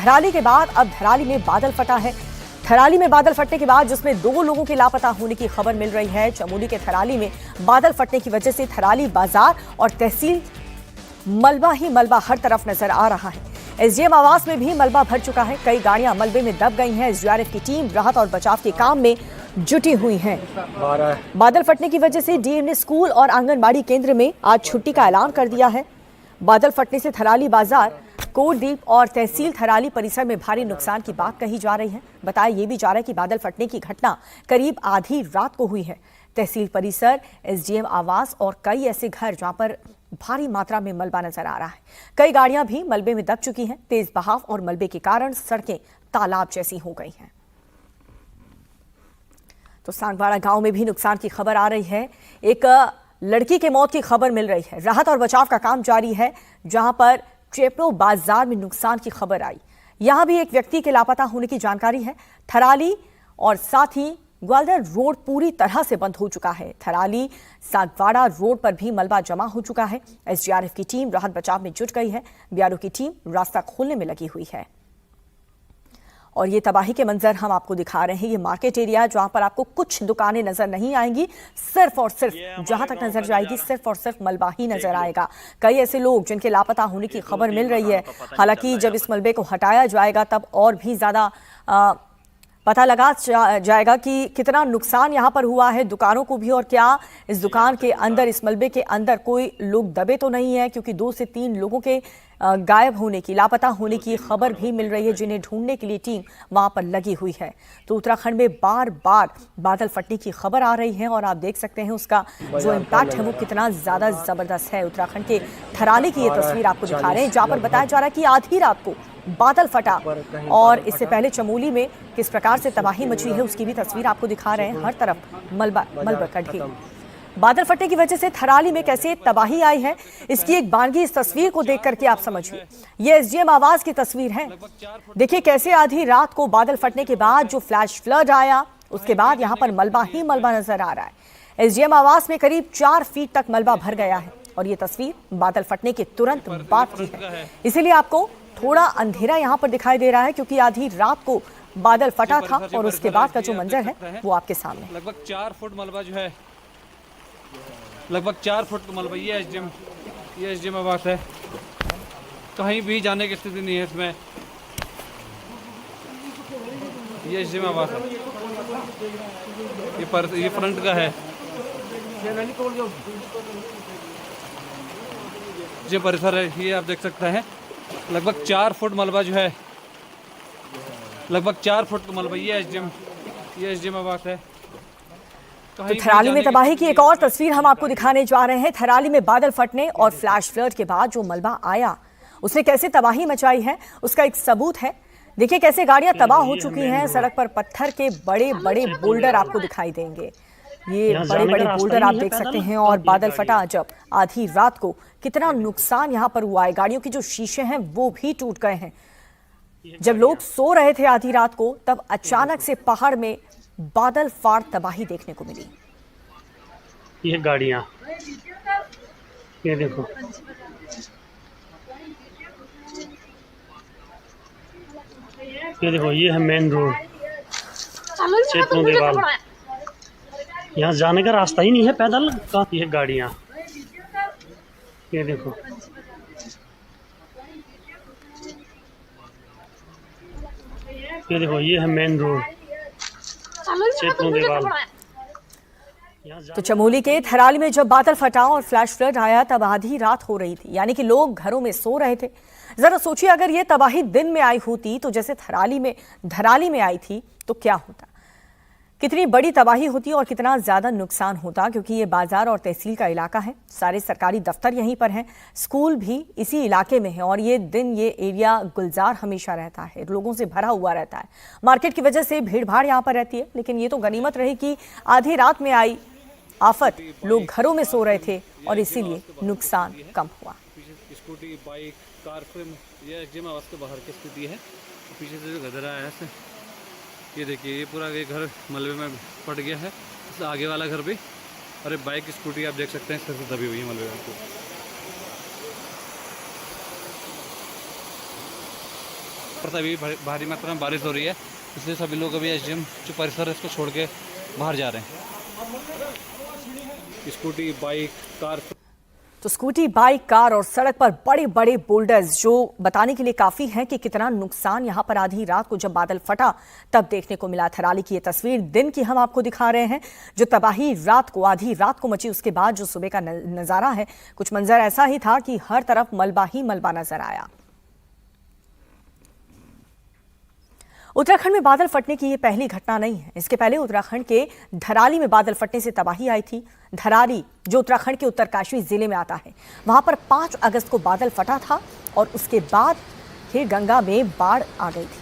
थराली के बाद अब धराली में बादल फटा है। थराली में बादल फटने के बाद जिसमें 2 लोगों के लापता होने की खबर मिल रही है। चमोली के थराली में बादल फटने की वजह से थराली बाजार और तहसील मलबा ही मलबा हर तरफ नजर आ रहा है। एसडीएम आवास में भी मलबा भर चुका है। कई गाड़ियां मलबे में दब गई हैं। एसडीआरएफ की टीम राहत और बचाव के काम में जुटी हुई है। बादल फटने की वजह से डीएम ने स्कूल और आंगनबाड़ी केंद्र में आज छुट्टी का ऐलान कर दिया है। बादल फटने से थराली बाजार, कोटदीप और तहसील थराली परिसर में भारी नुकसान की बात कही जा रही है। बताया ये भी जा रहा है कि बादल फटने की घटना करीब आधी रात को हुई है। तहसील परिसर, एसडीएम आवास और कई ऐसे घर जहां पर भारी मात्रा में मलबा नजर आ रहा है। कई गाड़ियां भी मलबे में दब चुकी हैं। तेज बहाव और मलबे के कारण सड़कें तालाब जैसी हो गई हैं। तो सांगवाड़ा गांव में भी नुकसान की खबर आ रही है। एक लड़की के मौत की खबर मिल रही है। राहत और बचाव का काम जारी है। जहां पर चेपड़ो बाजार में नुकसान की खबर आई, यहां भी एक व्यक्ति के लापता होने की जानकारी है। थराली और साथ ही ग्वालियर रोड पूरी तरह से बंद हो चुका है। थराली सांगवाड़ा रोड पर भी मलबा जमा हो चुका है। एसडीआरएफ की टीम राहत बचाव में जुट गई है। बीआरओ की टीम रास्ता खोलने में लगी हुई है। और ये तबाही के मंजर हम आपको दिखा रहे हैं। ये मार्केट एरिया जहां पर आपको कुछ दुकानें नजर नहीं आएंगी। सिर्फ और सिर्फ जहां तक नजर जाएगी सिर्फ और सिर्फ मलबा ही नजर आएगा। कई ऐसे लोग जिनके लापता होने की खबर मिल रही है। हालांकि जब इस मलबे को हटाया जाएगा तब और भी ज्यादा पता लगा जाएगा कि कितना नुकसान यहाँ पर हुआ है दुकानों को भी, और क्या इस दुकान के अंदर, इस मलबे के अंदर कोई लोग दबे तो नहीं है, क्योंकि 2 से 3 लोगों के गायब होने की, लापता होने की खबर भी मिल रही है, जिन्हें ढूंढने के लिए टीम वहां पर लगी हुई है। तो उत्तराखंड में बार बार बादल फटने की खबर आ रही है और आप देख सकते हैं उसका जो इम्पैक्ट है वो कितना ज्यादा जबरदस्त है। उत्तराखंड के थराली की ये तस्वीर आपको दिखा रहे हैं, जहां पर बताया जा रहा है कि आधी रात को बादल फटा, और इससे पहले चमोली में किस प्रकार से तबाही मची है उसकी भी तस्वीर आपको दिखा रहे हैं। हर तरफ मलबा का ढेर। बादल फटने की वजह से थराली में कैसे तबाही आई है इसकी एक बानगी इस तस्वीर को देख करके आप समझिए। ये एसडीएम आवास की तस्वीर है। देखिए कैसे आधी रात को बादल फटने के बाद जो फ्लैश फ्लड आया, उसके बाद यहाँ पर मलबा ही मलबा नजर आ रहा है। एसडीएम आवास में करीब 4 फीट तक मलबा भर गया है और ये तस्वीर बादल फटने के तुरंत बाद की है। इसीलिए आपको थोड़ा अंधेरा यहाँ पर दिखाई दे रहा है, क्योंकि आधी रात को बादल फटा था और उसके बाद का जो मंजर है वो आपके सामने। लगभग 4 फुट मलबा जो है, लगभग 4 फुट मलबा। ये एसडीएम आवास है। कहीं भी जाने की स्थिति नहीं है इसमें। ये एसडीएम आवास है। ये फ्रंट का है। ये परिसर है, ये आप देख सकते हैं। लगभग 4 फुट मलबा जो है, लगभग 4 फुट मलबा। ये एसडीएम आवास है। तो थराली में तबाही की एक और तस्वीर हम आपको दिखाने जा रहे हैं। थराली में बादल फटने और फ्लैश फ्लड के बाद जो मलबा आया उसने कैसे तबाही मचाई है उसका एक सबूत है। देखिए कैसे गाड़ियां तबाह हो चुकी हैं। सड़क पर पत्थर के बड़े बड़े बोल्डर आपको दिखाई देंगे। ये बड़े बड़े बोल्डर आप देख सकते हैं। और बादल फटा जब आधी रात को, कितना नुकसान यहाँ पर हुआ है। गाड़ियों की जो शीशे हैं वो भी टूट गए हैं। जब लोग सो रहे थे आधी रात को, तब अचानक से पहाड़ में बादल फाड़ तबाही देखने को मिली। ये गाड़ियां, ये देखो, ये है मेन रोड चेपड़ो देवाल। यहाँ जाने का रास्ता ही नहीं है पैदल का। ये गाड़ियां, ये देखो, ये है मेन रोड चेपड़ो देवाल। तो चमोली के थराली में जब बादल फटा और फ्लैश फ्लड आया तब आधी रात हो रही थी, यानी कि लोग घरों में सो रहे थे। जरा सोचिए अगर ये तबाही दिन में आई होती, तो जैसे धराली में आई थी, तो क्या होता, कितनी बड़ी तबाही होती और कितना ज्यादा नुकसान होता। क्योंकि ये बाजार और तहसील का इलाका है, सारे सरकारी दफ्तर यहीं पर हैं, स्कूल भी इसी इलाके में है, और ये दिन ये एरिया गुलजार हमेशा रहता है, लोगों से भरा हुआ रहता है। मार्केट की वजह से भीड़ भाड़ यहाँ पर रहती है, लेकिन ये तो गनीमत रही कि आधी रात में आई आफत, लोग घरों में सो रहे थे और इसीलिए नुकसान कम हुआ। स्कूटी, बाइक, कार, ये एसडीएम आवास के बाहर की स्थिति है। पीछे से जो गदरा है, ये देखिए, ये पूरा ये घर मलबे में पड़ गया है। आगे वाला घर भी, अरे बाइक, स्कूटी आप देख सकते हैं इस तरह से दबी हुई है मलबे में। ऊपर से अभी भारी मात्रा में बारिश हो रही है, इसलिए सभी लोग अभी एसडीएम जो परिसर है इसको छोड़ के बाहर जा रहे हैं। स्कूटी, बाइक, कार, तो स्कूटी, बाइक, कार और सड़क पर बड़े बड़े बोल्डर्स जो बताने के लिए काफी हैं कि कितना नुकसान यहां पर आधी रात को जब बादल फटा तब देखने को मिला। थराली की ये तस्वीर दिन की हम आपको दिखा रहे हैं, जो तबाही रात को आधी रात को मची उसके बाद जो सुबह का नजारा है, कुछ मंजर ऐसा ही था कि हर तरफ मलबा ही मलबा नजर आया। उत्तराखंड में बादल फटने की ये पहली घटना नहीं है। इसके पहले उत्तराखंड के धराली में बादल फटने से तबाही आई थी। धराली जो उत्तराखंड के उत्तरकाशी जिले में आता है, वहां पर 5 अगस्त को बादल फटा था और उसके बाद फिर गंगा में बाढ़ आ गई थी,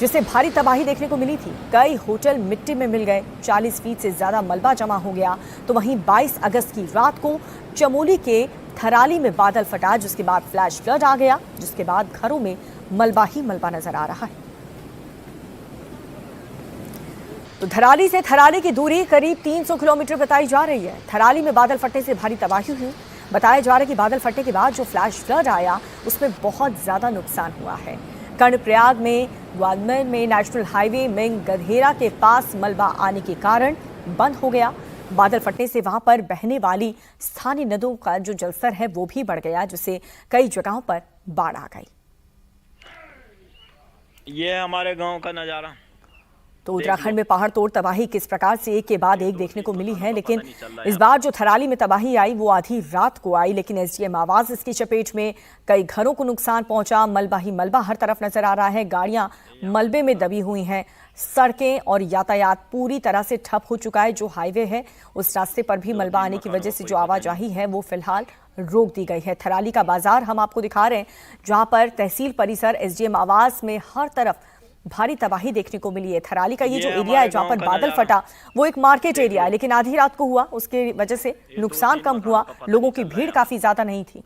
जिससे भारी तबाही देखने को मिली थी। कई होटल मिट्टी में मिल गए, 40 फीट से ज्यादा मलबा जमा हो गया। तो वहीं 22 अगस्त की रात को चमोली के धराली में बादल फटा, जिसके बाद फ्लैश फ्लड आ गया, जिसके बाद घरों में मलबा ही मलबा नजर आ रहा है। तो धराली से थराली की दूरी करीब 300 किलोमीटर बताई जा रही है। थराली में बादल फटने से भारी तबाही हुई। बताया जा रहा है कि बादल फटने के बाद जो फ्लैश फ्लड आया उसमें बहुत ज्यादा नुकसान हुआ है। कर्णप्रयाग में ग्वालियर में नेशनल हाईवे में गधेरा के पास मलबा आने के कारण बंद हो गया। बादल फटने से वहां पर बहने वाली स्थानीय नदियों का जो जलस्तर है वो भी बढ़ गया, जिससे कई जगहों पर बाढ़ आ गई। ये हमारे गांव का नजारा। तो उत्तराखंड में पहाड़ तोड़ तबाही किस प्रकार से एक के बाद एक देखने को मिली है, लेकिन इस बार जो थराली में तबाही आई वो आधी रात को आई, लेकिन एसडीएम आवास इसकी चपेट में। कई घरों को नुकसान पहुंचा, मलबा ही मलबा हर तरफ नजर आ रहा है। गाड़ियां मलबे में दबी हुई हैं, सड़कें और यातायात पूरी तरह से ठप हो चुका है। जो हाईवे है उस रास्ते पर भी मलबा आने की वजह से जो आवाजाही है वो फिलहाल रोक दी गई है। थराली का बाजार हम आपको दिखा रहे हैं, जहां पर तहसील परिसर एसडीएम आवास में हर तरफ भारी तबाही देखने को मिली है। थराली का ये जो एरिया है जहां पर बादल फटा वो एक मार्केट एरिया है, लेकिन आधी रात को हुआ, उसकी वजह से नुकसान कम हुआ, लोगों की भीड़ काफी ज्यादा नहीं थी।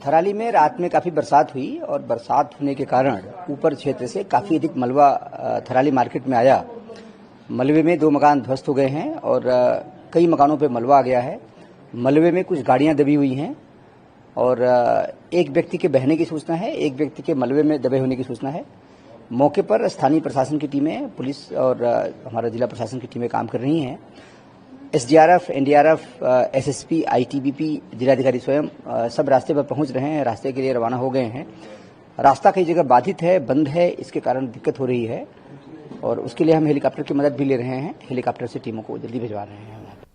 थराली में रात में काफी बरसात हुई और बरसात होने के कारण ऊपर क्षेत्र से काफी अधिक मलबा थराली मार्केट में आया। मलबे में 2 मकान ध्वस्त हो गए हैं और कई मकानों पे मलबा आ गया है। मलबे में कुछ गाड़ियां दबी हुई हैं और एक व्यक्ति के बहने की सूचना है, एक व्यक्ति के मलबे में दबे होने की सूचना है। मौके पर स्थानीय प्रशासन की टीमें, पुलिस और हमारा जिला प्रशासन की टीमें काम कर रही हैं। एसडीआरएफ, एनडीआरएफ, एसएसपी, आईटीबीपी, जिलाधिकारी स्वयं सब रास्ते पर पहुंच रहे हैं, रास्ते के लिए रवाना हो गए हैं। रास्ता कई जगह बाधित है, बंद है, इसके कारण दिक्कत हो रही है और उसके लिए हम हेलीकॉप्टर की मदद भी ले रहे हैं। हेलीकॉप्टर से टीमों को जल्दी भिजवा रहे हैं।